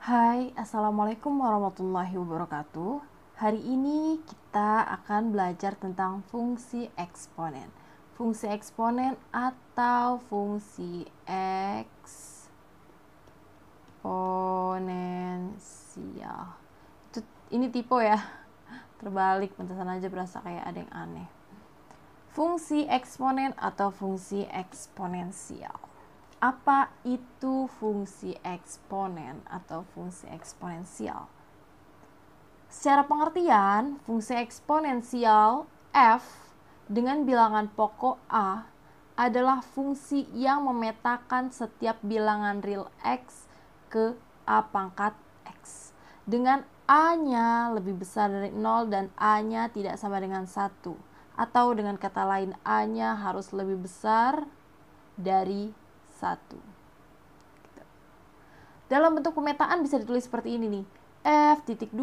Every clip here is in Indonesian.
Hai, Assalamualaikum warahmatullahi wabarakatuh. Hari ini kita akan belajar tentang fungsi eksponen. Fungsi eksponen atau fungsi eksponensial. Ini tipe ya, terbalik, pantesan aja berasa kayak ada yang aneh. Fungsi eksponen atau fungsi eksponensial. Apa itu fungsi eksponen atau fungsi eksponensial? Secara pengertian, fungsi eksponensial f dengan bilangan pokok a adalah fungsi yang memetakan setiap bilangan real x ke a pangkat x dengan a-nya lebih besar dari 0 dan a-nya tidak sama dengan 1, atau dengan kata lain a-nya harus lebih besar dari 1. Dalam bentuk pemetaan bisa ditulis seperti ini nih. F.2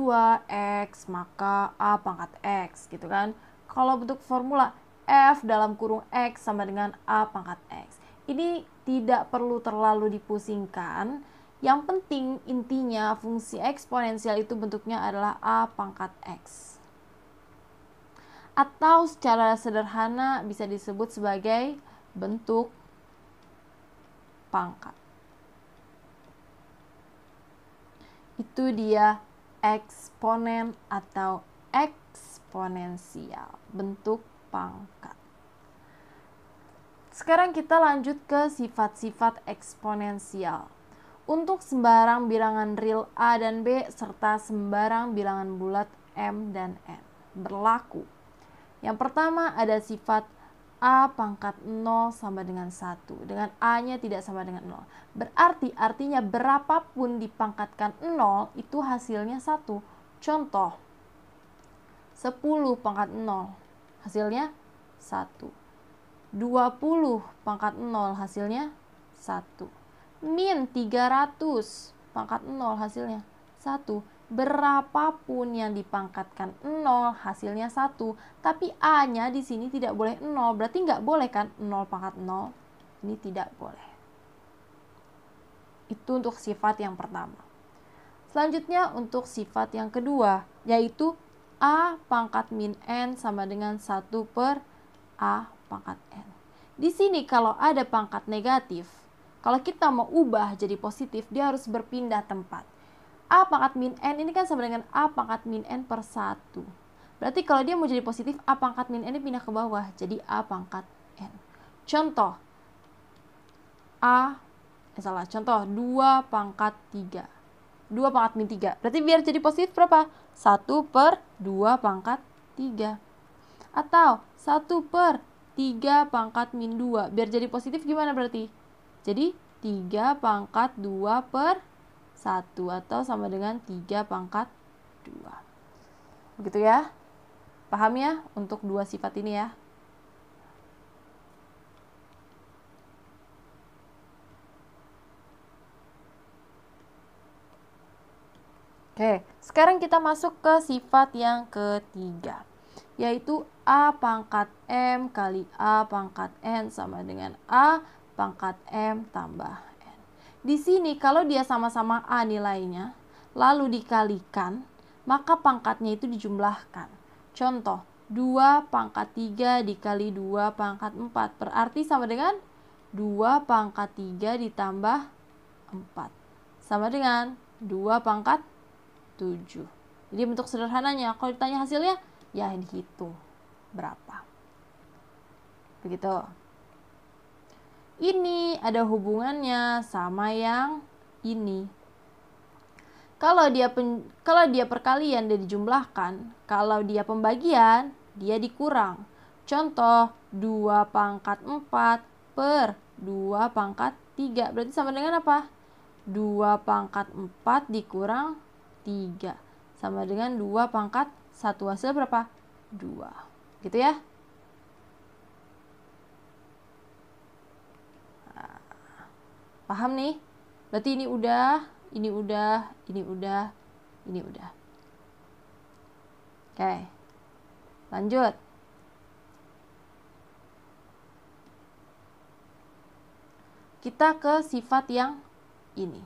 X maka A pangkat X gitu kan. Kalau bentuk formula F dalam kurung X sama dengan A pangkat X. Ini tidak perlu terlalu dipusingkan. Yang penting intinya fungsi eksponensial itu bentuknya adalah A pangkat X. Atau secara sederhana bisa disebut sebagai bentuk pangkat. Itu dia eksponen atau eksponensial, bentuk pangkat. Sekarang kita lanjut ke sifat-sifat eksponensial. Untuk sembarang bilangan real A dan B serta sembarang bilangan bulat M dan N berlaku. Yang pertama ada sifat A pangkat 0 sama dengan 1, dengan A-nya tidak sama dengan 0. Berarti artinya berapapun dipangkatkan 0 itu hasilnya 1. Contoh, 10 pangkat 0 hasilnya 1. 20 pangkat 0 hasilnya 1. Min 300 pangkat 0 hasilnya 1. Berapapun yang dipangkatkan 0 hasilnya 1, tapi A-nya di sini tidak boleh 0, berarti nggak boleh kan 0 pangkat 0, ini tidak boleh. Itu untuk sifat yang pertama. Selanjutnya untuk sifat yang kedua, yaitu A pangkat min N sama dengan 1 per A pangkat N. Di sini kalau ada pangkat negatif, kalau kita mau ubah jadi positif, dia harus berpindah tempat. A pangkat min N ini kan sama dengan A pangkat min N per 1. Berarti kalau dia mau jadi positif, A pangkat min N ini pindah ke bawah, jadi A pangkat N. Contoh, contoh 2 pangkat 3. 2 pangkat min 3. Berarti biar jadi positif berapa? 1 per 2 pangkat 3. Atau 1 per 3 pangkat min 2. Biar jadi positif gimana berarti? Jadi 3 pangkat 2 per 1 atau sama dengan 3 pangkat 2. Begitu ya? Paham ya untuk dua sifat ini ya? Oke, sekarang kita masuk ke sifat yang ketiga, yaitu A pangkat M kali A pangkat N sama dengan A pangkat M tambah N. Di sini kalau dia sama-sama A nilainya, lalu dikalikan, maka pangkatnya itu dijumlahkan. Contoh, 2 pangkat 3 dikali 2 pangkat 4, berarti sama dengan 2 pangkat 3 ditambah 4. Sama dengan 2 pangkat 7. Jadi bentuk sederhananya, kalau ditanya hasilnya, ya dihitung berapa. Begitu. Ini ada hubungannya sama yang ini. Kalau dia perkalian, dia dijumlahkan. Kalau dia pembagian, dia dikurang. Contoh, 2 pangkat 4 per 2 pangkat 3. Berarti sama dengan apa? 2 pangkat 4 dikurang 3. Sama dengan 2 pangkat 1. Hasil berapa? 2. Gitu ya? Nah, paham nih? Berarti ini udah, ini udah, ini udah, ini udah. Oke. Lanjut. Kita ke sifat yang ini.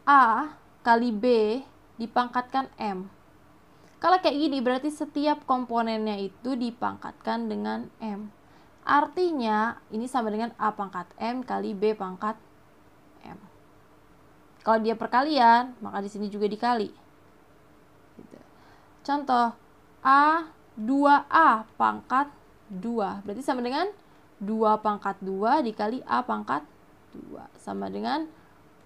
A kali B dipangkatkan M. Kalau kayak gini berarti setiap komponennya itu dipangkatkan dengan M. Artinya ini sama dengan A pangkat M kali B pangkat M. Kalau dia perkalian, maka di sini juga dikali. Gitu. Contoh A 2A pangkat 2. Berarti sama dengan 2 pangkat 2 dikali A pangkat 2. Sama dengan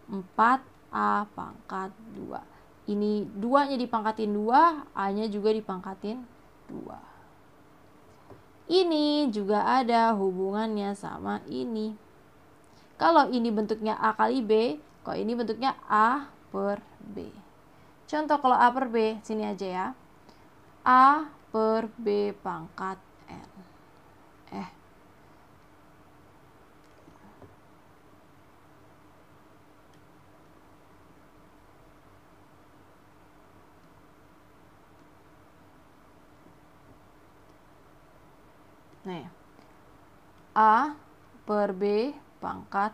4A pangkat 2. Ini 2-nya dipangkatin 2, A-nya juga dipangkatin 2. Ini juga ada hubungannya sama ini. Kalau ini bentuknya A kali B, kalau ini bentuknya A per B. Contoh kalau A per B, sini aja ya. A per B pangkat N. Nih, A per B pangkat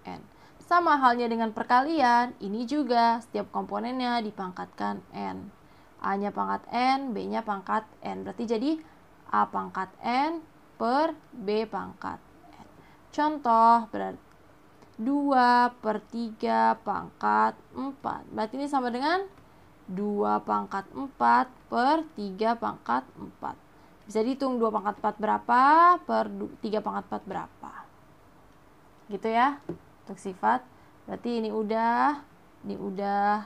N. Sama halnya dengan perkalian, ini juga setiap komponennya dipangkatkan N. A-nya pangkat N, B-nya pangkat N. Berarti jadi A pangkat N per B pangkat N. Contoh berarti 2 per 3 pangkat 4. Berarti ini sama dengan 2 pangkat 4 per 3 pangkat 4. Bisa dihitung 2 pangkat 4 berapa per 3 pangkat 4 berapa. Gitu ya. Untuk sifat. Berarti ini udah, ini udah,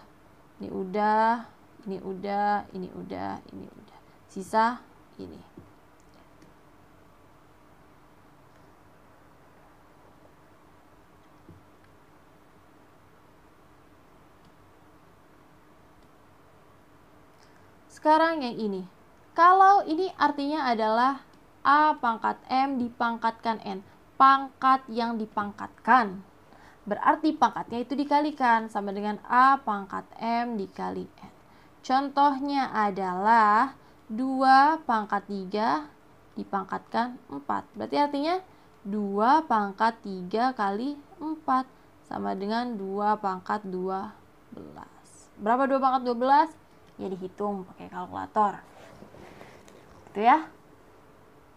ini udah, ini udah, ini udah, ini udah. Sisa ini. Sekarang yang ini. Kalau ini artinya adalah A pangkat M dipangkatkan N. Pangkat yang dipangkatkan. Berarti pangkatnya itu dikalikan. Sama dengan A pangkat M dikali N. Contohnya adalah 2 pangkat 3 dipangkatkan 4. Berarti artinya 2 pangkat 3 kali 4. Sama dengan 2 pangkat 12. Berapa 2 pangkat 12? Ya dihitung pakai kalkulator. Gitu ya.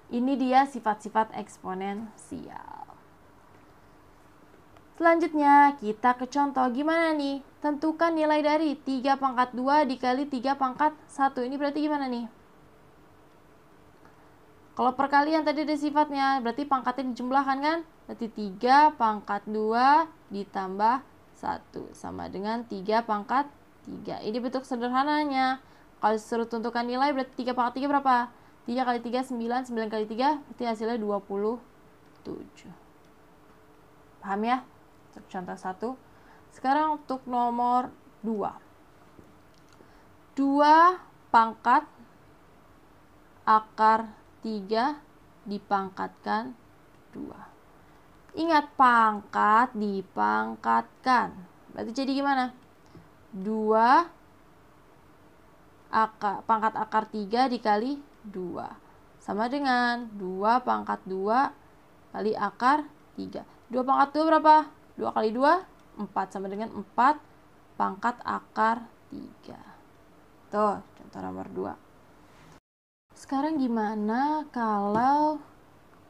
Ini dia sifat-sifat eksponensial. Selanjutnya kita ke contoh gimana nih? Tentukan nilai dari 3 pangkat 2 dikali 3 pangkat 1. Ini berarti gimana nih? Kalau perkalian tadi ada sifatnya, berarti pangkatnya dijumlahkan kan? Berarti 3 pangkat 2 ditambah 1 sama dengan 3 pangkat 3. Ini bentuk sederhananya. Kalau disuruh tentukan nilai berarti 3 pangkat 3 berapa? 3 kali 3, 9. 9 kali 3 berarti hasilnya 27. Paham ya? Untuk contoh 1. Sekarang untuk nomor 2. 2 pangkat akar 3 dipangkatkan 2. Ingat pangkat dipangkatkan. Berarti jadi gimana? 2 pangkat akar 3 dikali 2 sama dengan 2 pangkat 2 kali akar 3. 2 pangkat 2 berapa? 2 kali 2 4 sama dengan 4 pangkat akar 3. Tuh contoh nomor 2. Sekarang gimana kalau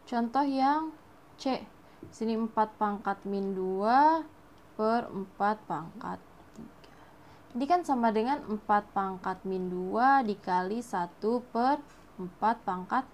contoh yang C? Sini 4 pangkat min 2 per 4 pangkat 3. Ini kan sama dengan 4 pangkat min 2 dikali 1 per 4 pangkat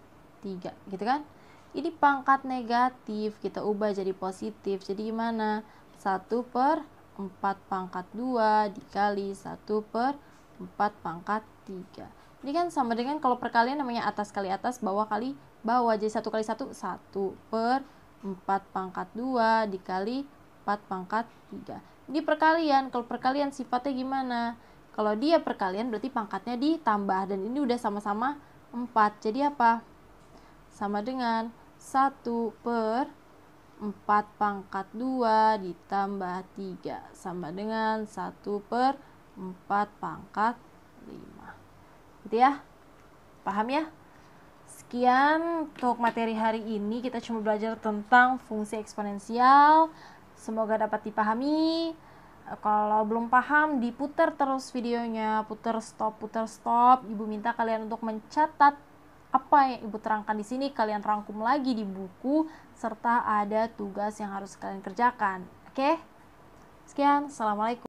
3. Gitu kan? Ini pangkat negatif. Kita ubah jadi positif. Jadi gimana? 1 per 4 pangkat 2 dikali 1 per 4 pangkat 3. Ini kan sama dengan kalau perkalian namanya atas kali atas, bawah kali bawah. Jadi 1 kali 1, 1 per 4 pangkat 2 dikali 4 pangkat 3. Ini perkalian. Kalau perkalian sifatnya gimana? Kalau dia perkalian berarti pangkatnya ditambah. Dan ini udah sama-sama 4. Jadi apa? Sama dengan 1 per 4 pangkat 2 ditambah 3. Sama dengan 1 per 4 pangkat 5. Gitu ya? Paham ya? Sekian untuk materi hari ini. Kita cuma belajar tentang fungsi eksponensial. Semoga dapat dipahami. Kalau belum paham, diputar terus videonya, putar stop. Ibu minta kalian untuk mencatat apa yang Ibu terangkan di sini, kalian rangkum lagi di buku, serta ada tugas yang harus kalian kerjakan. Oke? Sekian, assalamualaikum.